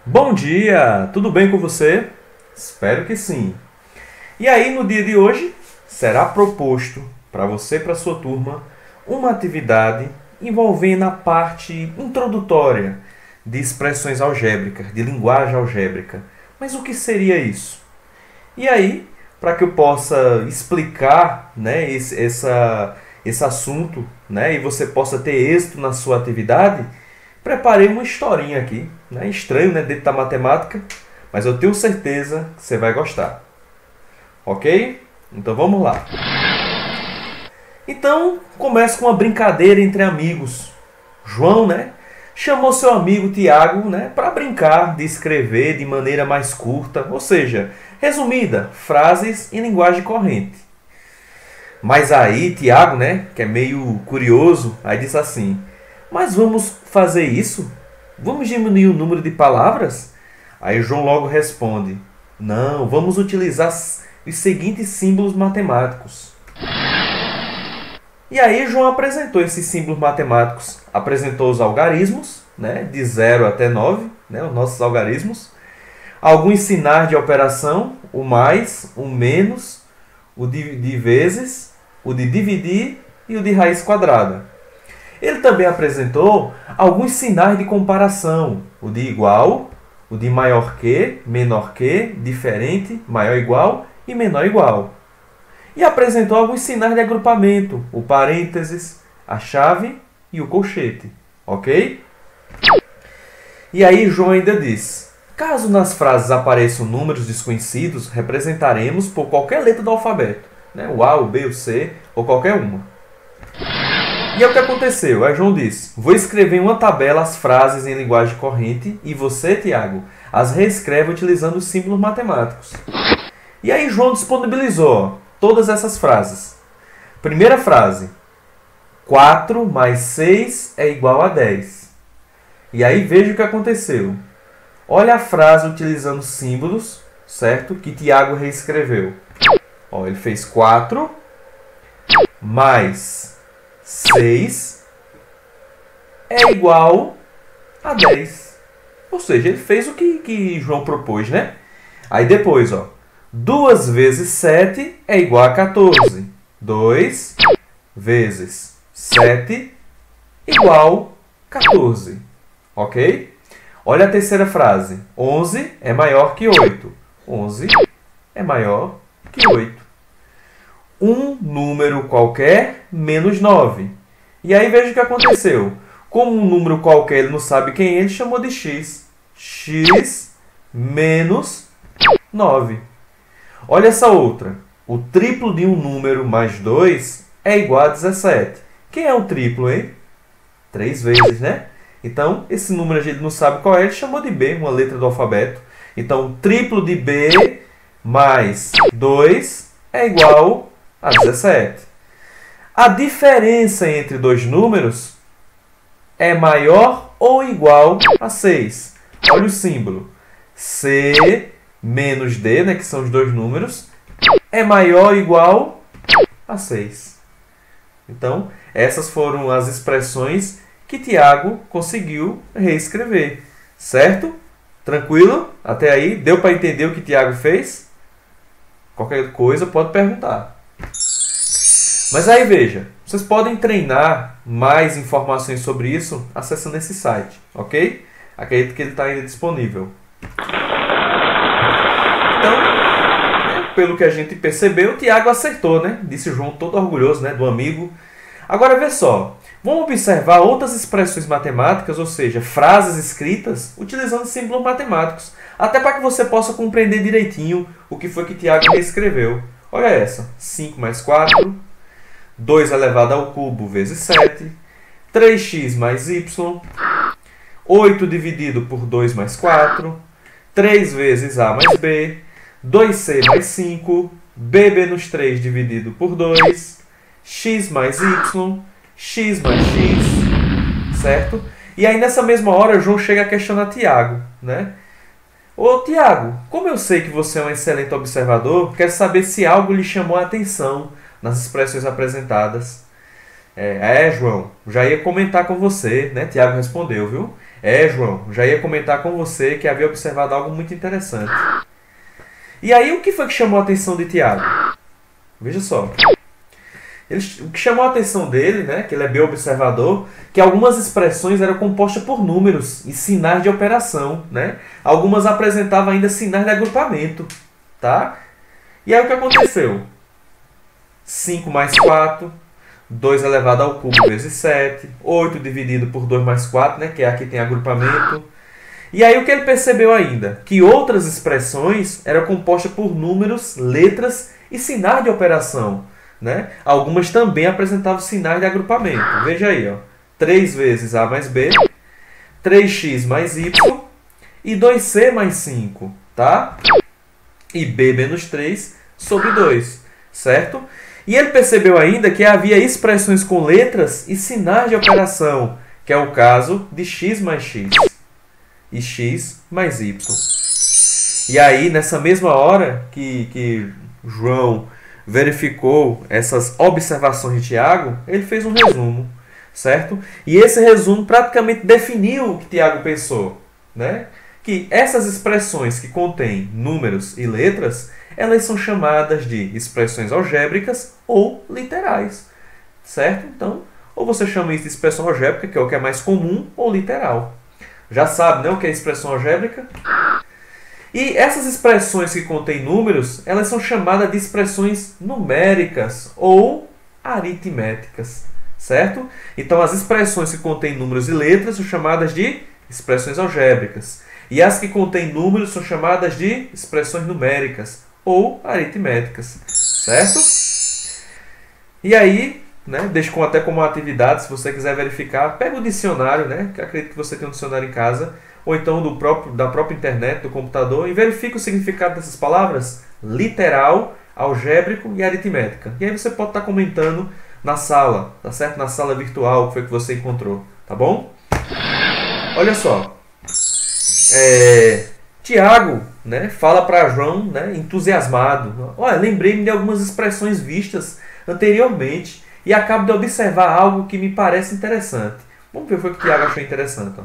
Bom dia, tudo bem com você? Espero que sim. E aí, no dia de hoje, será proposto para você e para sua turma uma atividade envolvendo a parte introdutória de expressões algébricas, de linguagem algébrica. Mas o que seria isso? E aí, para que eu possa explicar, né, esse assunto, né, e você possa ter êxito na sua atividade, preparei uma historinha aqui, né? Estranho, né? Dentro da matemática, mas eu tenho certeza que você vai gostar. Ok? Então vamos lá. Então, começa com uma brincadeira entre amigos. João, né? Chamou seu amigo Tiago, né? Para brincar de escrever de maneira mais curta, ou seja, resumida, frases em linguagem corrente. Mas aí, Tiago, né? Que é meio curioso, aí disse assim: mas vamos fazer isso? Vamos diminuir o número de palavras? Aí João logo responde: não, vamos utilizar os seguintes símbolos matemáticos. E aí João apresentou esses símbolos matemáticos. Apresentou os algarismos, né, de 0 até 9, né, os nossos algarismos. Alguns sinais de operação, o mais, o menos, o de vezes, o de dividir e o de raiz quadrada. Ele também apresentou alguns sinais de comparação, o de igual, o de maior que, menor que, diferente, maior igual e menor igual. E apresentou alguns sinais de agrupamento, o parênteses, a chave e o colchete. Ok? E aí João ainda diz: caso nas frases apareçam números desconhecidos, representaremos por qualquer letra do alfabeto, né? O A, o B, o C ou qualquer uma. E é o que aconteceu. Aí João disse: vou escrever em uma tabela as frases em linguagem corrente e você, Tiago, as reescreve utilizando os símbolos matemáticos. E aí João disponibilizou todas essas frases. Primeira frase: 4 mais 6 é igual a 10. E aí veja o que aconteceu. Olha a frase utilizando símbolos, certo? Que Tiago reescreveu. Ó, ele fez 4 mais 6 é igual a 10. Ou seja, ele fez o que João propôs, né? Aí depois, ó, 2 vezes 7 é igual a 14. 2 vezes 7 igual a 14. Ok? Olha a terceira frase. 11 é maior que 8. 11 é maior que 8. Um número qualquer menos 9. E aí veja o que aconteceu. Como um número qualquer ele não sabe quem é, ele chamou de x. X menos 9. Olha essa outra. O triplo de um número mais 2 é igual a 17. Quem é o triplo, hein? 3 vezes, né? Então, esse número a gente não sabe qual é, ele chamou de B, uma letra do alfabeto. Então, o triplo de B mais 2 é igual a 17. A diferença entre dois números é maior ou igual a 6. Olha o símbolo. C menos D, né, que são os dois números, é maior ou igual a 6. Então, essas foram as expressões que Tiago conseguiu reescrever. Certo? Tranquilo? Até aí? Deu para entender o que Tiago fez? Qualquer coisa pode perguntar. Mas aí veja, vocês podem treinar mais informações sobre isso acessando esse site, ok? Acredito que ele está ainda disponível. Então, né, pelo que a gente percebeu, o Tiago acertou, né? Disse o João todo orgulhoso, né, do amigo. Agora vê só, vamos observar outras expressões matemáticas, ou seja, frases escritas utilizando símbolos matemáticos, até para que você possa compreender direitinho o que foi que Tiago reescreveu. Olha essa, 5 mais 4, 2 elevado ao cubo vezes 7, 3x mais y, 8 dividido por 2 mais 4, 3 vezes a mais b, 2c mais 5, b menos 3 dividido por 2, x mais y, x mais x, certo? E aí nessa mesma hora João chega a questionar Tiago, né? Ô Tiago, como eu sei que você é um excelente observador, quero saber se algo lhe chamou a atenção nas expressões apresentadas. João, já ia comentar com você, né? Tiago respondeu, viu? É, João, já ia comentar com você que havia observado algo muito interessante. E aí, o que foi que chamou a atenção de Tiago? Veja só. O que chamou a atenção dele, né, que ele é bem observador, que algumas expressões eram compostas por números e sinais de operação. Né? Algumas apresentavam ainda sinais de agrupamento. Tá? E aí o que aconteceu? 5 mais 4, 2 elevado ao cubo vezes 7, 8 dividido por 2 mais 4, né, que aqui tem agrupamento. E aí o que ele percebeu ainda? Que outras expressões eram compostas por números, letras e sinais de operação. Né? Algumas também apresentavam sinais de agrupamento. Veja aí, ó. 3 vezes A mais B, 3x mais Y e 2c mais 5. Tá? E B menos 3 sobre 2. Certo? E ele percebeu ainda que havia expressões com letras e sinais de operação, que é o caso de x mais x e x mais y. E aí, nessa mesma hora que João verificou essas observações de Tiago, ele fez um resumo, certo? E esse resumo praticamente definiu o que Tiago pensou, né? Que essas expressões que contêm números e letras, elas são chamadas de expressões algébricas ou literais, certo? Então, ou você chama isso de expressão algébrica, que é o que é mais comum, ou literal. Já sabe, né, o que é expressão algébrica? E essas expressões que contêm números, elas são chamadas de expressões numéricas ou aritméticas, certo? Então, as expressões que contêm números e letras são chamadas de expressões algébricas. E as que contêm números são chamadas de expressões numéricas ou aritméticas, certo? E aí, né, deixo até como atividade, se você quiser verificar, pega o dicionário, né, que acredito que você tem um dicionário em casa, ou então da própria internet, do computador, e verifique o significado dessas palavras: literal, algébrico e aritmética. E aí você pode estar comentando na sala, tá certo? Na sala virtual que foi que você encontrou, tá bom? Olha só. Tiago, né, fala para João, né, entusiasmado. Olha, lembrei-me de algumas expressões vistas anteriormente e acabo de observar algo que me parece interessante. Vamos ver o que o Tiago achou interessante. Ó.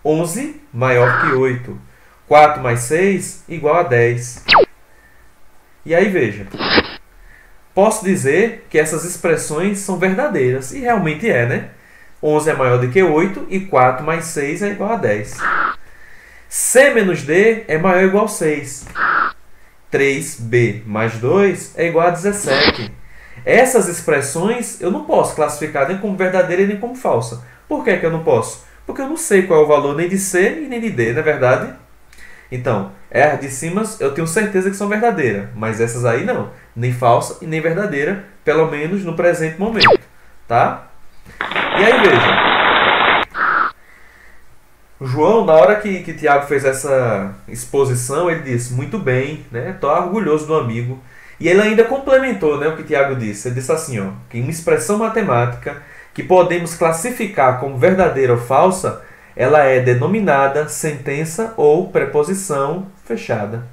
11 maior que 8. 4 mais 6 igual a 10. E aí veja. Posso dizer que essas expressões são verdadeiras. E realmente é, né? 11 é maior do que 8 e 4 mais 6 é igual a 10. C menos D é maior ou igual a 6. 3B mais 2 é igual a 17. Essas expressões eu não posso classificar nem como verdadeira nem como falsa. Por que eu não posso? Porque eu não sei qual é o valor nem de C e nem de D, não é verdade? Então, as de cima eu tenho certeza que são verdadeiras, mas essas aí não. Nem falsa e nem verdadeira, pelo menos no presente momento. Tá? E aí veja. O João, na hora que Tiago fez essa exposição, ele disse, muito bem, né? Estou orgulhoso do amigo. E ele ainda complementou, né, o que Tiago disse. Ele disse assim, ó, que uma expressão matemática que podemos classificar como verdadeira ou falsa, ela é denominada sentença ou preposição fechada.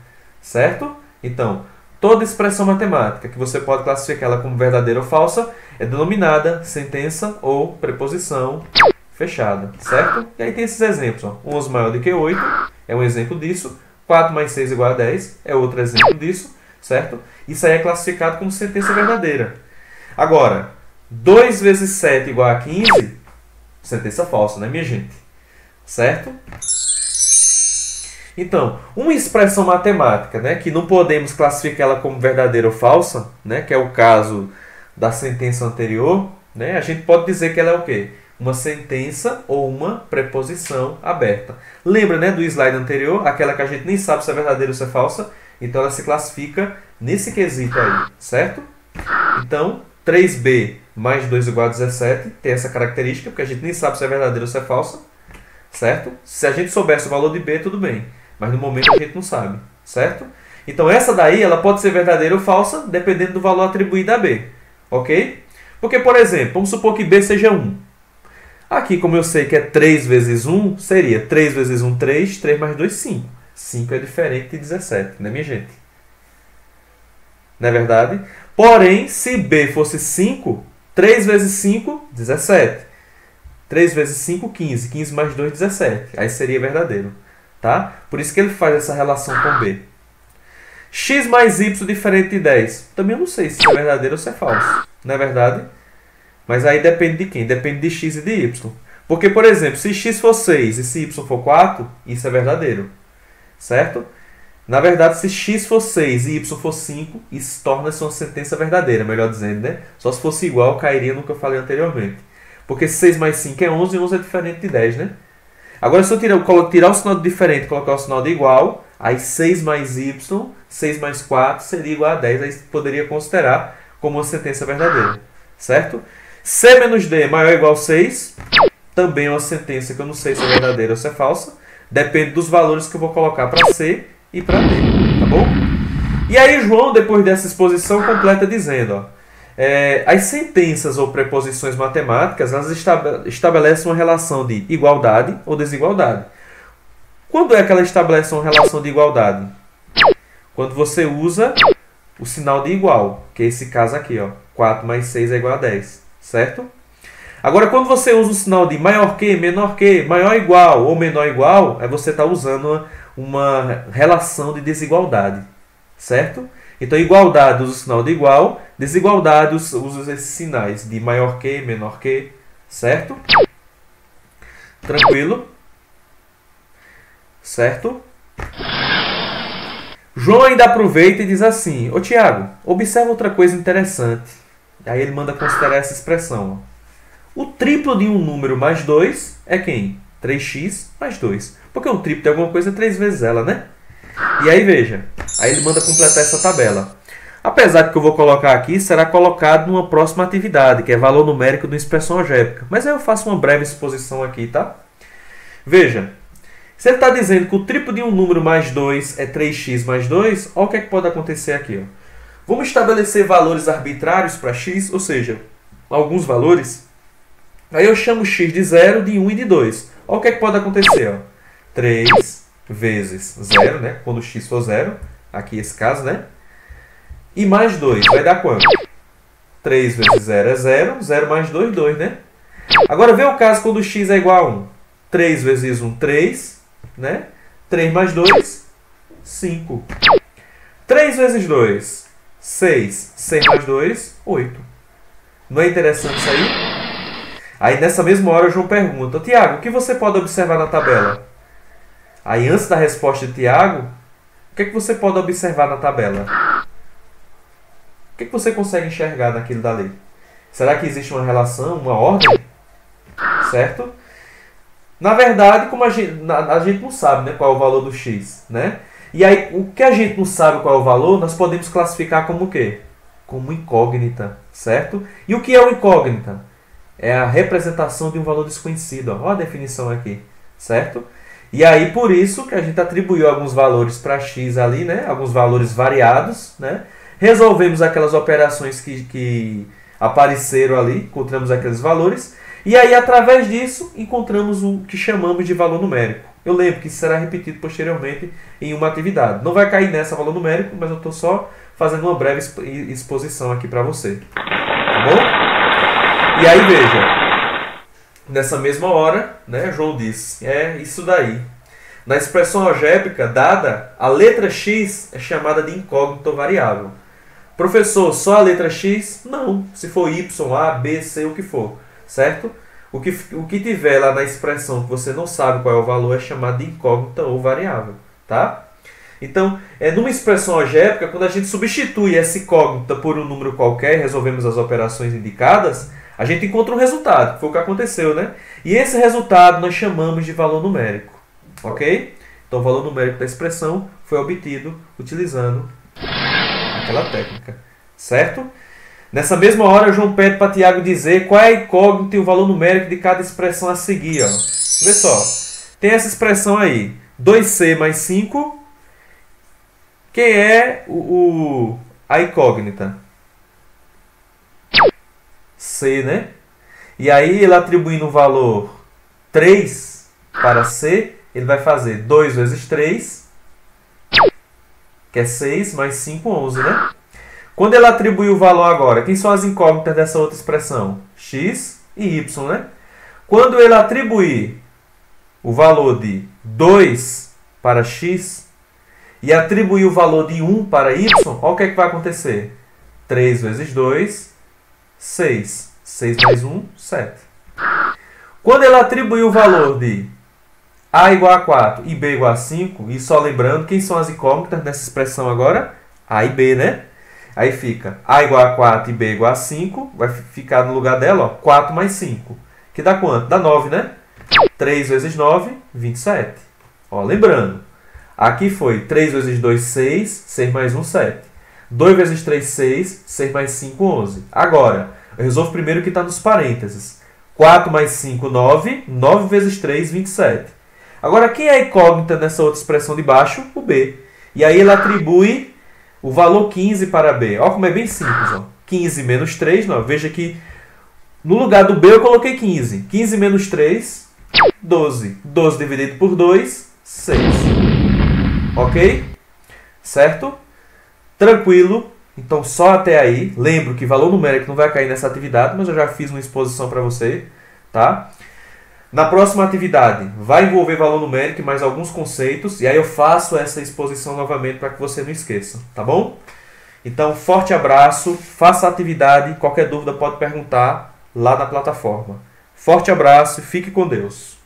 Certo? Então, toda expressão matemática que você pode classificar ela como verdadeira ou falsa é denominada sentença ou preposição fechada, certo? E aí tem esses exemplos. Ó. 11 maior do que 8 é um exemplo disso. 4 mais 6 igual a 10 é outro exemplo disso, certo? Isso aí é classificado como sentença verdadeira. Agora, 2 vezes 7 igual a 15, sentença falsa, né, minha gente? Certo? Então, uma expressão matemática, né, que não podemos classificar ela como verdadeira ou falsa, né, que é o caso da sentença anterior, né, a gente pode dizer que ela é o quê? Uma sentença ou uma preposição aberta. Lembra, né, do slide anterior, aquela que a gente nem sabe se é verdadeira ou se é falsa? Então ela se classifica nesse quesito aí, certo? Então, 3b mais 2 igual a 17 tem essa característica, porque a gente nem sabe se é verdadeira ou se é falsa, certo? Se a gente soubesse o valor de b, tudo bem. Mas no momento a gente não sabe, certo? Então essa daí ela pode ser verdadeira ou falsa, dependendo do valor atribuído a b, ok? Porque, por exemplo, vamos supor que b seja 1. Aqui, como eu sei que é 3 vezes 1, seria 3 vezes 1, 3, 3 mais 2, 5. 5 é diferente de 17, né, minha gente? Não é verdade? Porém, se b fosse 5, 3 vezes 5, 17. 3 vezes 5, 15. 15 mais 2, 17. Aí seria verdadeiro. Tá? Por isso que ele faz essa relação com B. X mais Y diferente de 10. Também eu não sei se é verdadeiro ou se é falso. Não é verdade? Mas aí depende de quem? Depende de X e de Y. Porque, por exemplo, se X for 6 e se Y for 4, isso é verdadeiro. Certo? Na verdade, se X for 6 e Y for 5, isso torna-se uma sentença verdadeira, melhor dizendo, né? Só se fosse igual, cairia no que eu falei anteriormente. Porque 6 mais 5 é 11 e 11 é diferente de 10, né? Agora, se eu tirar o sinal de diferente e colocar o sinal de igual, aí 6 mais Y, 6 mais 4 seria igual a 10. Aí poderia considerar como uma sentença verdadeira. Certo? C menos D maior ou igual a 6, também é uma sentença que eu não sei se é verdadeira ou se é falsa. Depende dos valores que eu vou colocar para C e para D. Tá bom? E aí João, depois dessa exposição, completa dizendo, ó, as sentenças ou preposições matemáticas, elas estabelecem uma relação de igualdade ou desigualdade. Quando é que ela estabelece uma relação de igualdade? Quando você usa o sinal de igual, que é esse caso aqui, ó, 4 mais 6 é igual a 10, certo? Agora, quando você usa o sinal de maior que, maior igual ou menor igual, aí você está usando uma relação de desigualdade, certo? Então, igualdade usa o sinal de igual, desigualdade usa esses sinais de maior que, menor que, certo? Tranquilo? Certo? João ainda aproveita e diz assim, ô Tiago, observa outra coisa interessante. Aí ele manda considerar essa expressão. Ó. O triplo de um número mais 2 é quem? 3x mais 2. Porque um triplo de alguma coisa é 3 vezes ela, né? E aí veja, aí ele manda completar essa tabela. Apesar de que eu vou colocar aqui, será colocado numa próxima atividade, que é valor numérico de uma expressão algébrica. Mas aí eu faço uma breve exposição aqui, tá? Veja, se ele está dizendo que o triplo de um número mais 2 é 3x mais 2, olha o que, é que pode acontecer aqui. Ó. Vamos estabelecer valores arbitrários para x, ou seja, alguns valores. Aí eu chamo x de 0, de 1 e de 2. Olha o que, é que pode acontecer. Ó. 3 vezes 0, né? Quando x for 0, aqui esse caso, né? E mais 2, vai dar quanto? 3 vezes 0 é 0, 0 mais 2, 2, né? Agora vê o caso quando x é igual a 1. 3 vezes 1, 3, né? 3 mais 2, 5. 3 vezes 2, 6. 6 mais 2, 8. Não é interessante isso aí? Aí nessa mesma hora o João pergunta, Tiago, o que você pode observar na tabela? Aí antes da resposta de Tiago, o que, é que você pode observar na tabela? O que, é que você consegue enxergar naquilo dali? Será que existe uma relação, uma ordem? Certo? Na verdade, como a gente não sabe, né, qual é o valor do x, né? E aí, o que a gente não sabe qual é o valor, nós podemos classificar como o quê? Como incógnita, certo? E o que é o incógnita? É a representação de um valor desconhecido. Ó. Olha a definição aqui, certo? E aí, por isso que a gente atribuiu alguns valores para x ali, né? Alguns valores variados, né? Resolvemos aquelas operações que apareceram ali, encontramos aqueles valores. E aí, através disso, encontramos o que chamamos de valor numérico. Eu lembro que isso será repetido posteriormente em uma atividade. Não vai cair nessa valor numérico, mas eu estou só fazendo uma breve exposição aqui para você. Tá bom? E aí, veja. Nessa mesma hora, né, João disse, é isso daí. Na expressão algébrica dada, a letra x é chamada de incógnita ou variável. Professor, só a letra x? Não. Se for y, a, b, c, o que for. Certo? O que tiver lá na expressão que você não sabe qual é o valor é chamado de incógnita ou variável. Tá? Então, numa expressão algébrica, quando a gente substitui essa incógnita por um número qualquer e resolvemos as operações indicadas, a gente encontra um resultado, que foi o que aconteceu, né? E esse resultado nós chamamos de valor numérico. Ok? Então, o valor numérico da expressão foi obtido utilizando aquela técnica. Certo? Nessa mesma hora, João pede para Tiago dizer qual é a incógnita e o valor numérico de cada expressão a seguir. Ó. Vê só. Tem essa expressão aí. 2c mais 5. Quem é a incógnita? C, né? E aí, ele atribuindo o valor 3 para C, ele vai fazer 2 vezes 3, que é 6, mais 5, 11, né? Quando ele atribui o valor agora, quem são as incógnitas dessa outra expressão? X e Y, né? Quando ele atribuir o valor de 2 para x e atribuir o valor de 1 para y, olha o que é que vai acontecer. 3 vezes 2, 6. 6 mais 1, 7. Quando ele atribuir o valor de a igual a 4 e b igual a 5, e só lembrando, quem são as incógnitas nessa expressão agora? A e b, né? Aí fica a igual a 4 e b igual a 5, vai ficar no lugar dela, ó, 4 mais 5. Que dá quanto? Dá 9, né? 3 vezes 9, 27. Ó, lembrando, aqui foi 3 vezes 2, 6, 6 mais 1, 7. 2 vezes 3, 6, 6 mais 5, 11. Agora, eu resolvo primeiro o que está nos parênteses. 4 mais 5, 9. 9 vezes 3, 27. Agora, quem é a incógnita nessa outra expressão de baixo? O b. E aí ele atribui o valor 15 para b. Olha como é bem simples. Ó. 15 menos 3, não. Veja que no lugar do b eu coloquei 15. 15 menos 3, 12. 12 dividido por 2, 6. Ok? Certo? Tranquilo. Então, só até aí. Lembro que valor numérico não vai cair nessa atividade, mas eu já fiz uma exposição para você. Tá? Na próxima atividade, vai envolver valor numérico e mais alguns conceitos. E aí eu faço essa exposição novamente para que você não esqueça. Tá bom? Então, forte abraço. Faça a atividade. Qualquer dúvida pode perguntar lá na plataforma. Forte abraço e fique com Deus.